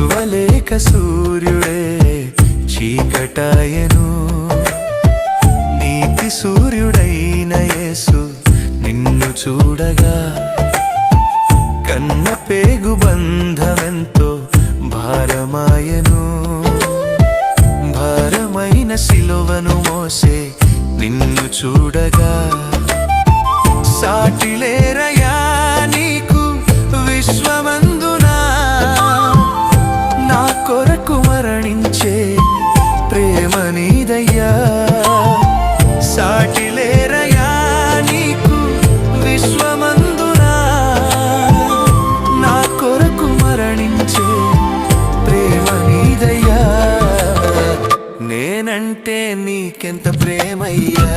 నిలువలేక సూర్యుడే చీకటాయను. నీతి సూర్యుడైన యేసు నిన్ను చూడగా కన్న పేగు బంధమెంతో భారమాయను. భారమైన సిలువను మోసే నిన్ను చూడగా సాటిలేరయా నీకు విశ్వమందునా. నా కొరకు మరణించే ప్రేమ నీదయ్యా. సాటిలేరయా నీకు విశ్వమందునా. నా కొరకు మరణించే ప్రేమ నీదయ్యా. నేనంటే నీకెంత ప్రేమయ్యా.